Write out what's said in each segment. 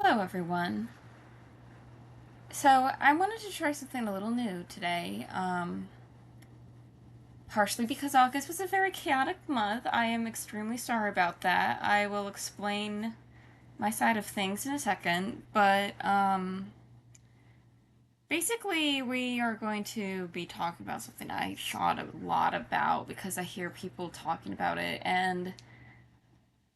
Hello, everyone. So, I wanted to try something a little new today. Partially because August was a very chaotic month. I am extremely sorry about that. I will explain my side of things in a second, but basically, we are going to be talking about something I thought a lot about because I hear people talking about it, and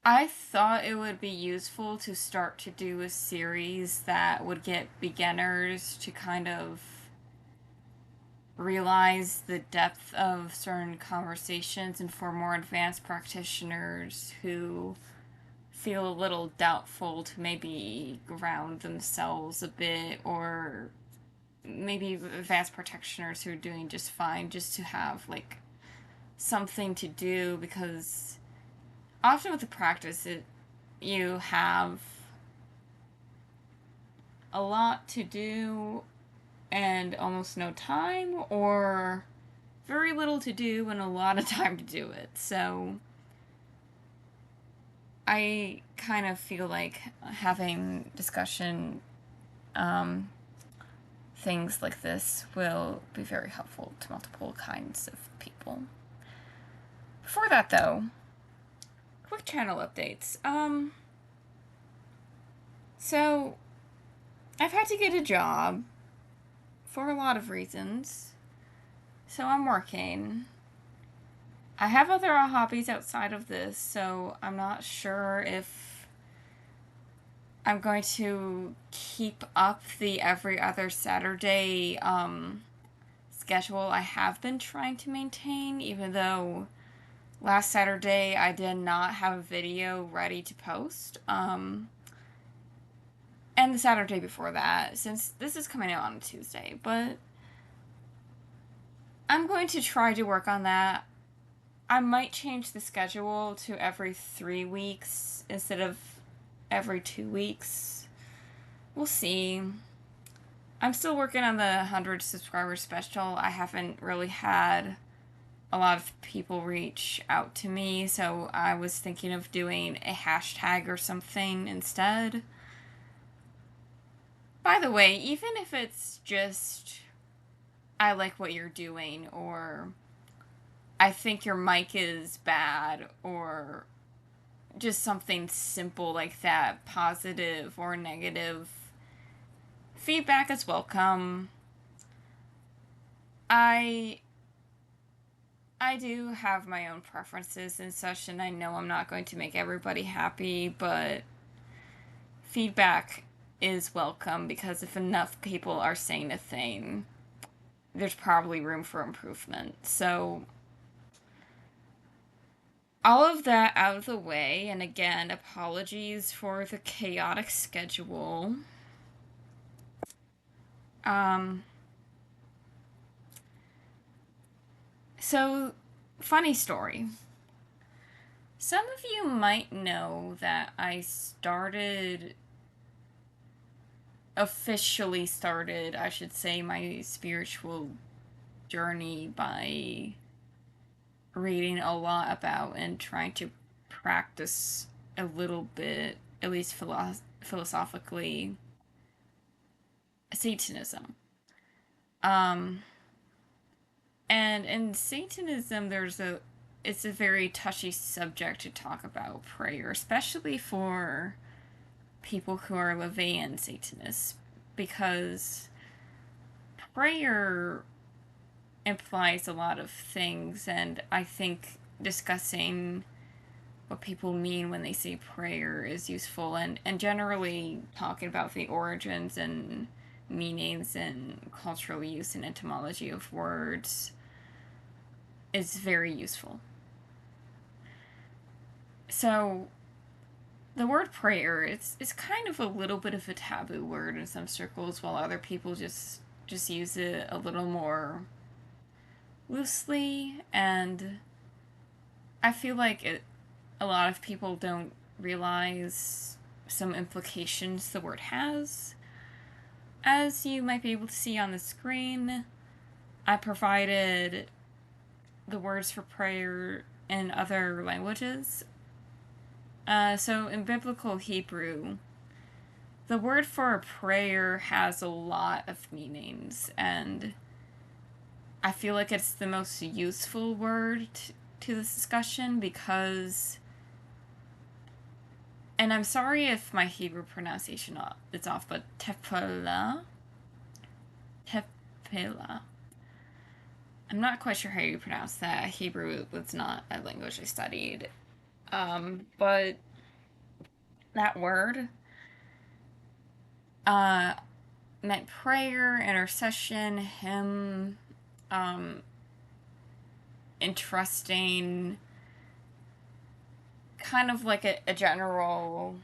I thought it would be useful to start to do a series that would get beginners to kind of realize the depth of certain conversations, and for more advanced practitioners who feel a little doubtful to maybe ground themselves a bit, or maybe advanced practitioners who are doing just fine, just to have like something to do, because often with the practice you have a lot to do and almost no time, or very little to do and a lot of time to do it. So I kind of feel like having discussion um, things like this will be very helpful to multiple kinds of people. Before that, though, quick channel updates. So I've had to get a job for a lot of reasons. So I'm working. I have other hobbies outside of this, so I'm not sure if I'm going to keep up the every other Saturday schedule I have been trying to maintain, even though last Saturday I did not have a video ready to post. And the Saturday before that, since this is coming out on a Tuesday, but I'm going to try to work on that. I might change the schedule to every 3 weeks instead of every 2 weeks. We'll see. I'm still working on the 100 subscriber special. I haven't really had a lot of people reach out to me, so I was thinking of doing a hashtag or something instead. By the way, even if it's just I like what you're doing, or I think your mic is bad, or just something simple like that, positive or negative, feedback is welcome. I I do have my own preferences and such, and I know I'm not going to make everybody happy, but feedback is welcome, because if enough people are saying a thing, there's probably room for improvement. So, all of that out of the way, and again, apologies for the chaotic schedule. Um, so, funny story. Some of you might know that officially started, I should say, my spiritual journey by reading a lot about and trying to practice a little bit, at least philosophically, Satanism. Um, and in Satanism, it's a very touchy subject to talk about prayer, especially for people who are LaVeyan Satanists, because prayer implies a lot of things, and I think discussing what people mean when they say prayer is useful, and generally talking about the origins and meanings and cultural use and etymology of words is very useful. So the word prayer, it's kind of a little bit of a taboo word in some circles, while other people just use it a little more loosely, and I feel like a lot of people don't realize some implications the word has. As you might be able to see on the screen, I provided the words for prayer in other languages. So in biblical Hebrew, the word for prayer has a lot of meanings, and I feel like it's the most useful word to this discussion because, and I'm sorry if my Hebrew pronunciation is off, but tefillah, tefillah. I'm not quite sure how you pronounce that. Hebrew was not a language I studied. But that word uh, meant prayer, intercession, hymn, um, entrusting, kind of like a general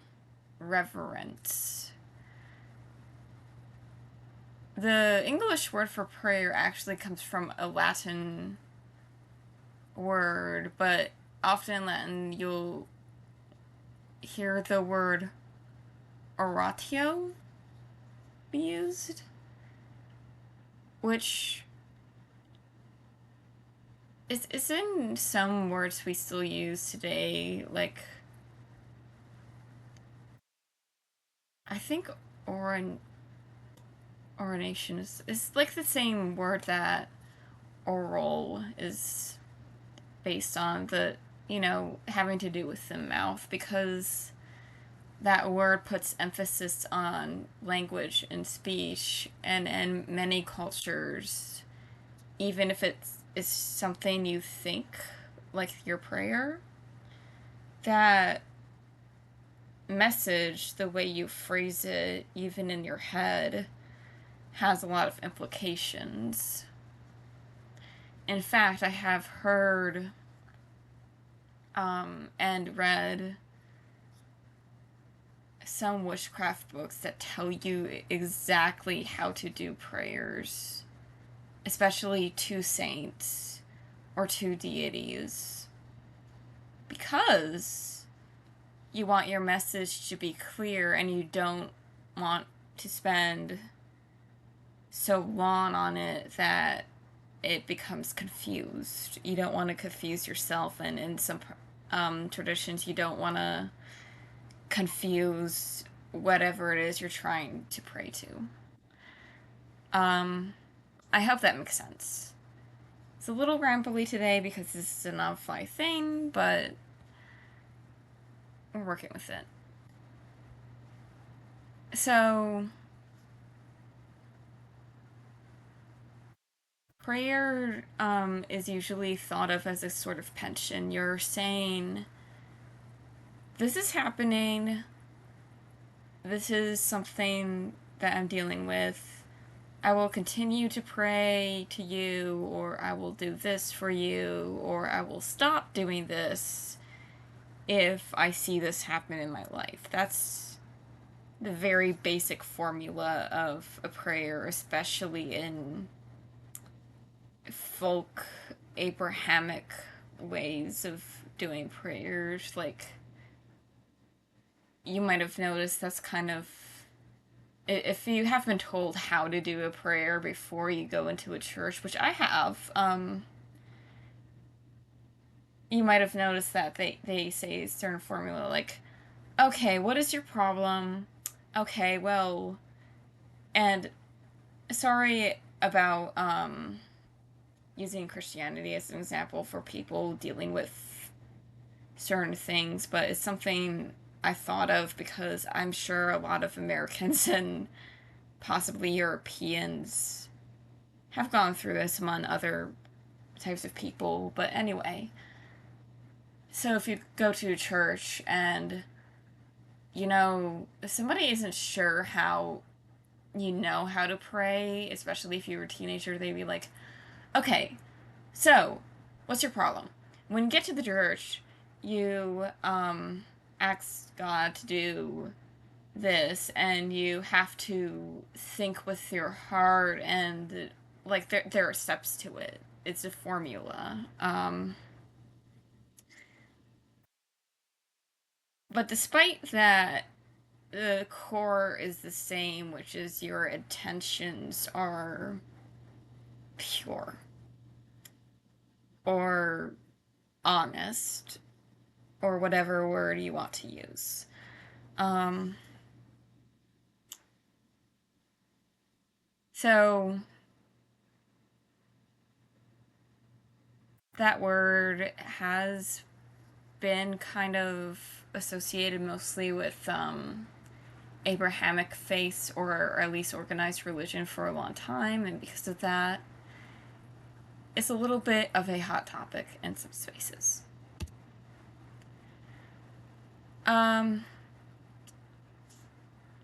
reverence. The English word for prayer actually comes from a Latin word, but often in Latin you'll hear the word oratio be used, which is in some words we still use today. Like, I think oran orination is like the same word that oral is based on, the having to do with the mouth, because that word puts emphasis on language and speech, and in many cultures, even if it's something you think, like your prayer, that message, the way you phrase it, even in your head, has a lot of implications. In fact, I have heard and read some witchcraft books that tell you exactly how to do prayers, especially to saints or to deities, because you want your message to be clear and you don't want to spend so long on it that it becomes confused. You don't want to confuse yourself, and in some traditions, you don't want to confuse whatever it is you're trying to pray to. I hope that makes sense. It's a little rambly today because this is an on-fly thing, but we're working with it. So, prayer is usually thought of as a sort of pension. You're saying, this is happening, this is something that I'm dealing with. I will continue to pray to you, or I will do this for you, or I will stop doing this if I see this happen in my life. That's the very basic formula of a prayer, especially in folk Abrahamic ways of doing prayers. Like, you might have noticed that's kind of, if you have been told how to do a prayer before you go into a church, which I have, you might have noticed that they say a certain formula, like, okay, what is your problem? Okay, well, and sorry about using Christianity as an example for people dealing with certain things, but it's something I thought of because I'm sure a lot of Americans and possibly Europeans have gone through this among other types of people. But anyway, so if you go to a church and if somebody isn't sure how how to pray, especially if you were a teenager, they'd be like, okay, so what's your problem? When you get to the church, you ask God to do this, and you have to think with your heart, and like there are steps to it. It's a formula. But despite that, the core is the same, which is your intentions are pure or honest or whatever word you want to use. Um, So that word has been kind of associated mostly with Abrahamic faiths, or at least organized religion, for a long time, and because of that, it's a little bit of a hot topic in some spaces.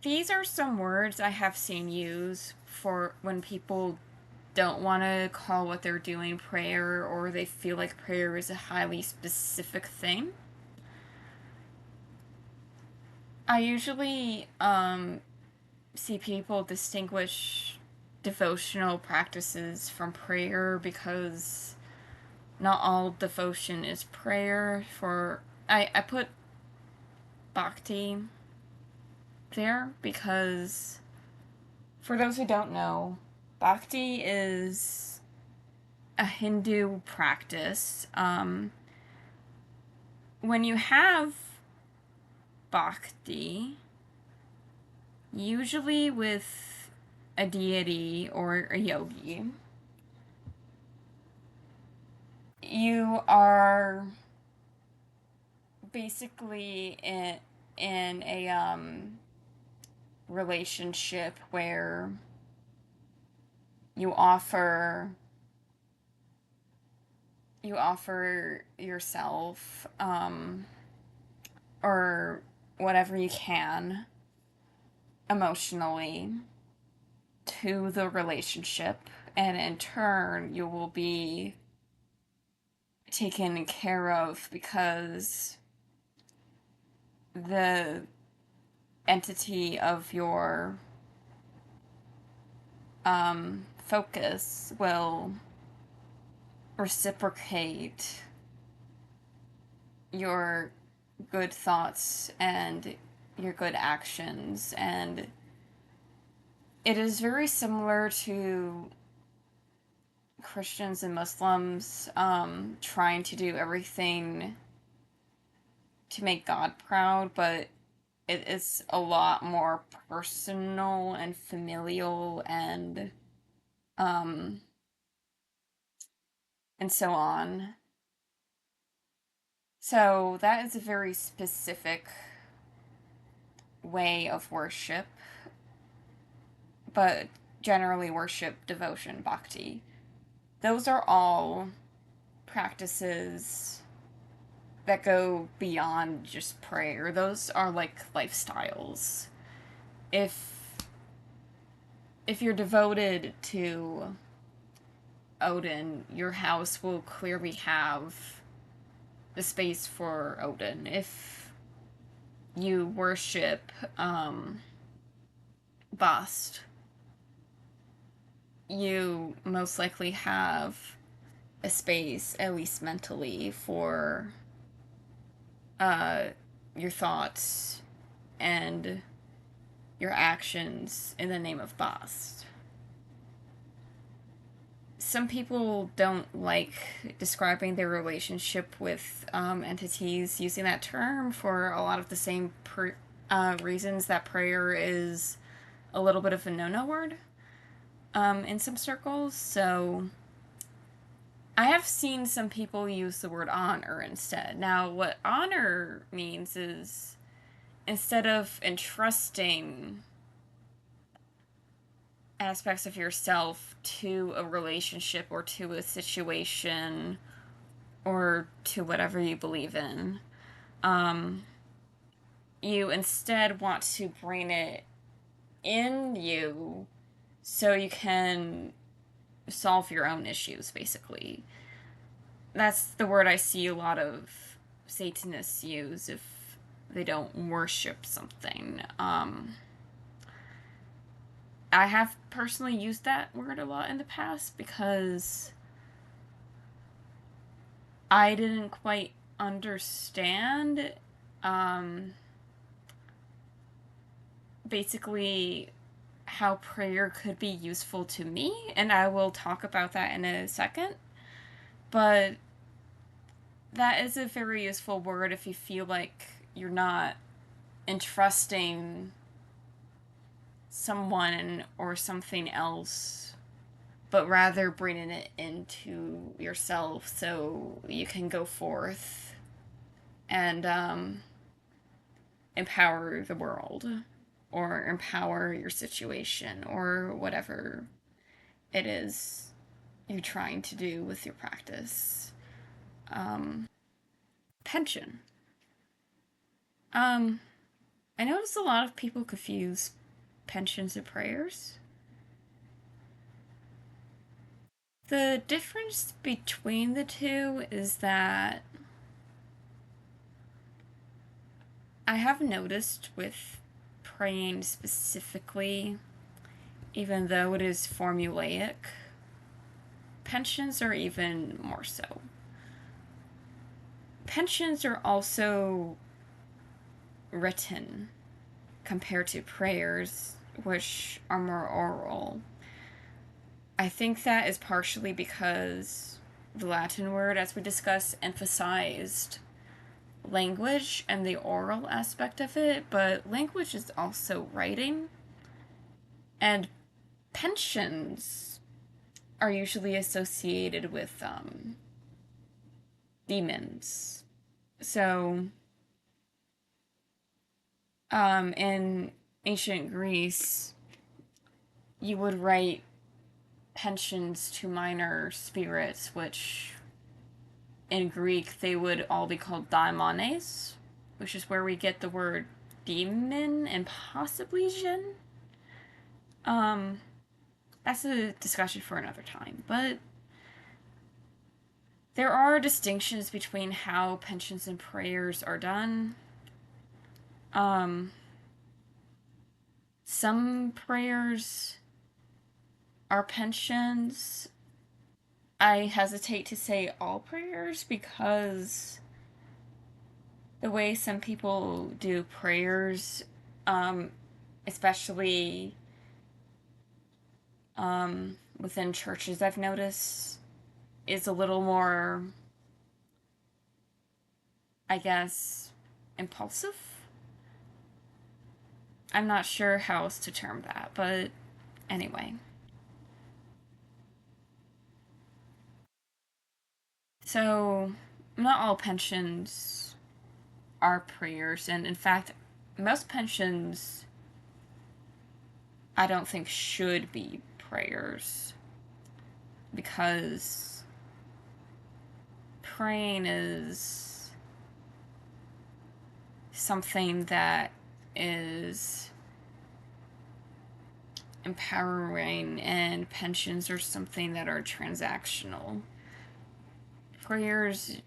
These are some words I have seen used for when people don't want to call what they're doing prayer, or they feel like prayer is a highly specific thing. I usually see people distinguish devotional practices from prayer because not all devotion is prayer. I put bhakti there because, for those who don't know, bhakti is a Hindu practice. When you have bhakti, usually with a deity or a yogi, you are basically in a relationship where you offer yourself, or whatever you can emotionally, to the relationship, and in turn you will be taken care of because the entity of your focus will reciprocate your good thoughts and your good actions. And it is very similar to Christians and Muslims trying to do everything to make God proud, but it is a lot more personal and familial um, and so on. So that is a very specific way of worship, but generally worship, devotion, bhakti. Those are all practices that go beyond just prayer. Those are like lifestyles. If if you're devoted to Odin, your house will clearly have the space for Odin. If you worship Bast, you most likely have a space, at least mentally, for uh, your thoughts and your actions in the name of Bast. Some people don't like describing their relationship with entities using that term for a lot of the same reasons that prayer is a little bit of a no-no word in some circles. So I have seen some people use the word honor instead. Now, what honor means is, instead of entrusting aspects of yourself to a relationship or to a situation or to whatever you believe in, you instead want to bring it in you so you can solve your own issues, basically. That's the word I see a lot of Satanists use if they don't worship something. I have personally used that word a lot in the past because I didn't quite understand basically how prayer could be useful to me, and I will talk about that in a second. But that is a very useful word if you feel like you're not entrusting someone or something else, but rather bringing it into yourself so you can go forth and empower the world or empower your situation or whatever it is you're trying to do with your practice. Um, Pension. Um, I notice a lot of people confuse pensions and prayers. The difference between the two is that I have noticed with praying specifically, even though it is formulaic, pensions are even more so. Pensions are also written compared to prayers, which are more oral. I think that is partially because the Latin word, as we discussed, emphasized language and the oral aspect of it, but language is also writing. And pensions are usually associated with demons. So, in ancient Greece, you would write pensions to minor spirits, which in Greek they would all be called daimones, which is where we get the word demon and possibly jinn. That's a discussion for another time, but there are distinctions between how pensions and prayers are done. Some prayers are pensions. I hesitate to say all prayers because the way some people do prayers, especially within churches, I've noticed, is a little more, I guess, impulsive. I'm not sure how else to term that, but anyway. So, not all pensions are prayers, and in fact, most pensions I don't think should be prayers because praying is something that is empowering, and pensions are something that are transactional. Prayers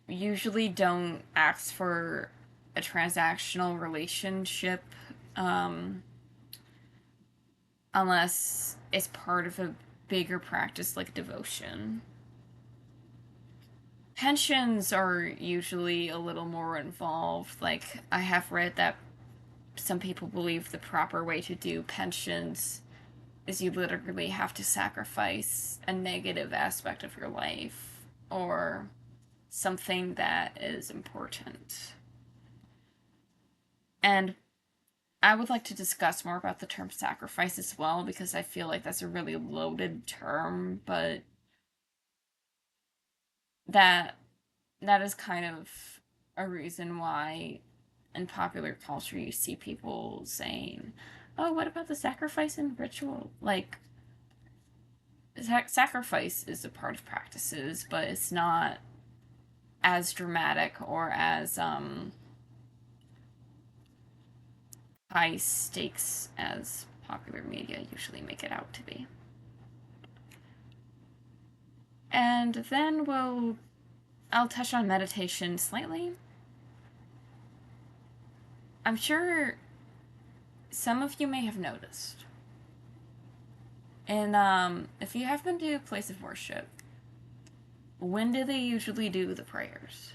usually don't ask for a transactional relationship unless it's part of a bigger practice like devotion. Pensions are usually a little more involved. Like, I have read that some people believe the proper way to do pensions is you literally have to sacrifice a negative aspect of your life or something that is important. And I would like to discuss more about the term sacrifice as well because I feel like that's a really loaded term, but that that is kind of a reason why in popular culture you see people saying, "Oh, what about the sacrifice and ritual?" Like sacrifice is a part of practices, but it's not as dramatic or as high stakes as popular media usually make it out to be. And then I'll touch on meditation slightly. I'm sure some of you may have noticed. And if you have been to a place of worship, when do they usually do the prayers?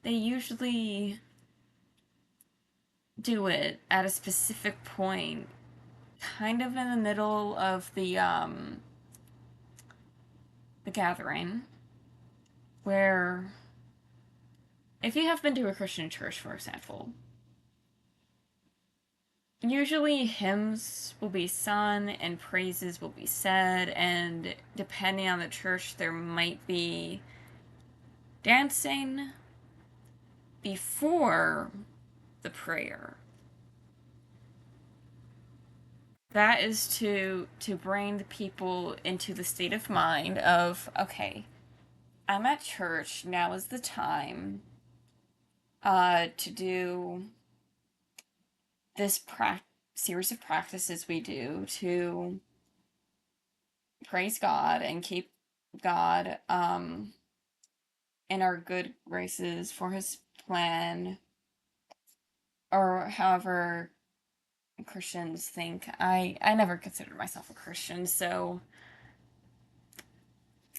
They usually do it at a specific point, kind of in the middle of the gathering, where if you have been to a Christian church, for example, Usually hymns will be sung and praises will be said, and depending on the church, there might be dancing before the prayer. That is to bring the people into the state of mind of, okay, I'm at church, now is the time to do this series of practices we do to praise God and keep God in our good graces for his plan, or however Christians think. I never considered myself a Christian, so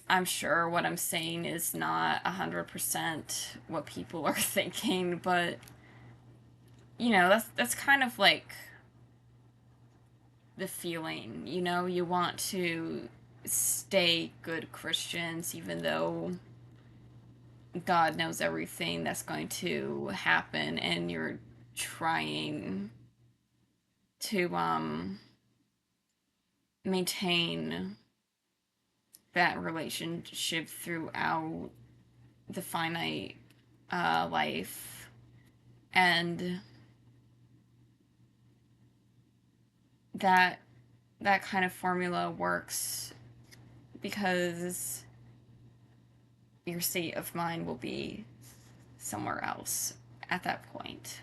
I'm sure what I'm saying is not 100% what people are thinking, but that's kind of like the feeling, you want to stay good Christians even though God knows everything that's going to happen, and you're trying to maintain that relationship throughout the finite life. And that that kind of formula works because your state of mind will be somewhere else at that point.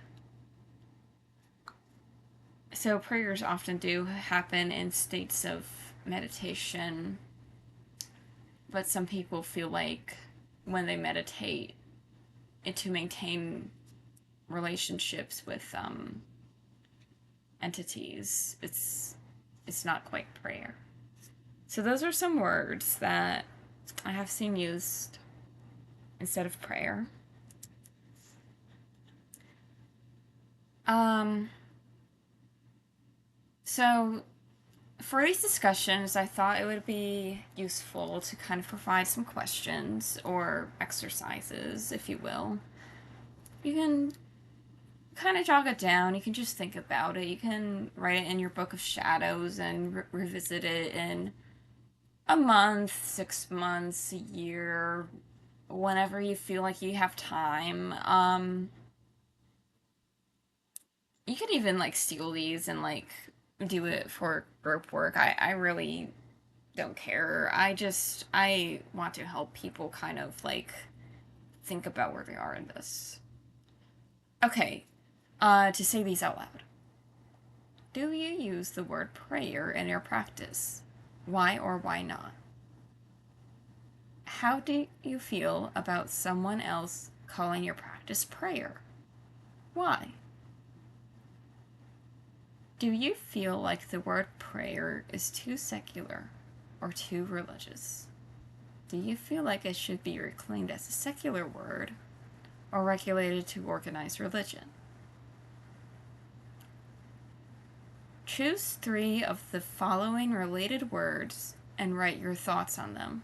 So prayers often do happen in states of meditation, but some people feel like when they meditate, to maintain relationships with entities, it's not quite prayer. So those are some words that I have seen used instead of prayer. Um, so for these discussions, I thought it would be useful to kind of provide some questions or exercises, if you will. You can kind of jog it down. You can just think about it. You can write it in your book of shadows and revisit it in a month, 6 months, a year, whenever you feel like you have time. You could even like steal these and like do it for group work. I really don't care. I want to help people kind of like think about where they are in this. Okay, to say these out loud. Do you use the word prayer in your practice? Why or why not? How do you feel about someone else calling your practice prayer? Why? Do you feel like the word prayer is too secular or too religious? Do you feel like it should be reclaimed as a secular word or regulated to organized religion? Choose 3 of the following related words and write your thoughts on them: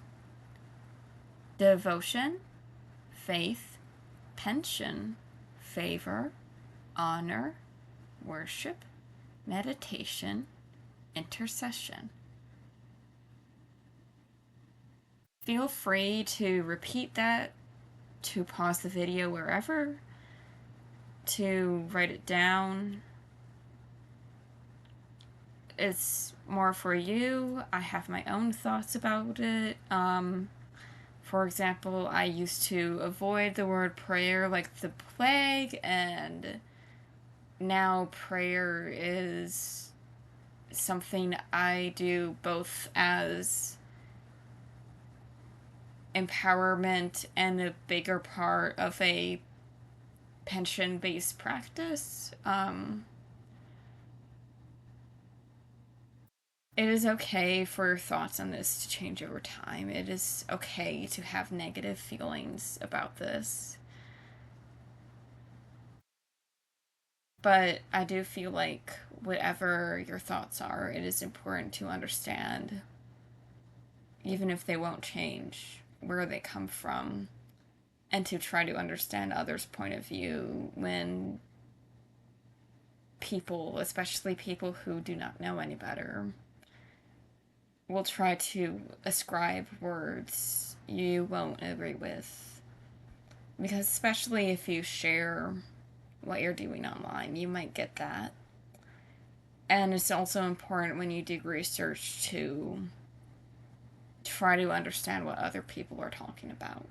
devotion, faith, pension, favor, honor, worship, meditation, intercession. Feel free to repeat that, to pause the video wherever, to write it down. It's more for you. I have my own thoughts about it. For example, I used to avoid the word prayer like the plague, and now prayer is something I do both as empowerment and a bigger part of a pension based practice. It is okay for thoughts on this to change over time. It is okay to have negative feelings about this. But I do feel like whatever your thoughts are, it is important to understand, even if they won't change, where they come from, and to try to understand others' point of view when people, especially people who do not know any better, will try to ascribe words you won't agree with. Because especially if you share what you're doing online, you might get that. And it's also important when you do research to try to understand what other people are talking about.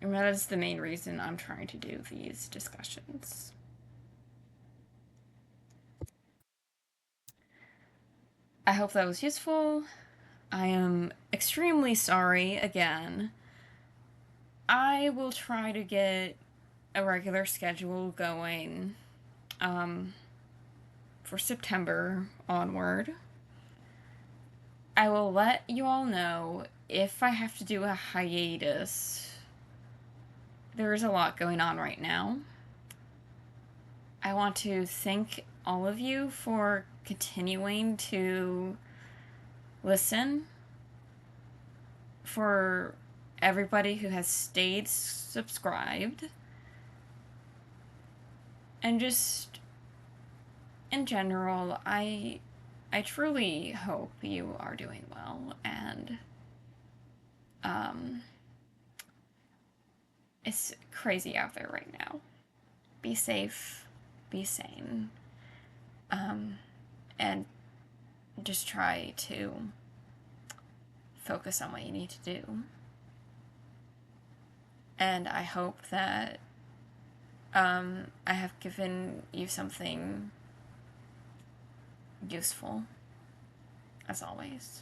And that is the main reason I'm trying to do these discussions. I hope that was useful. I am extremely sorry again. I will try to get a regular schedule going for September onward. I will let you all know if I have to do a hiatus. There is a lot going on right now. I want to thank all of you for continuing to listen, for everybody who has stayed subscribed, and just in general, I truly hope you are doing well, and it's crazy out there right now. Be safe, be sane, and just try to focus on what you need to do. And I hope that I have given you something useful, as always.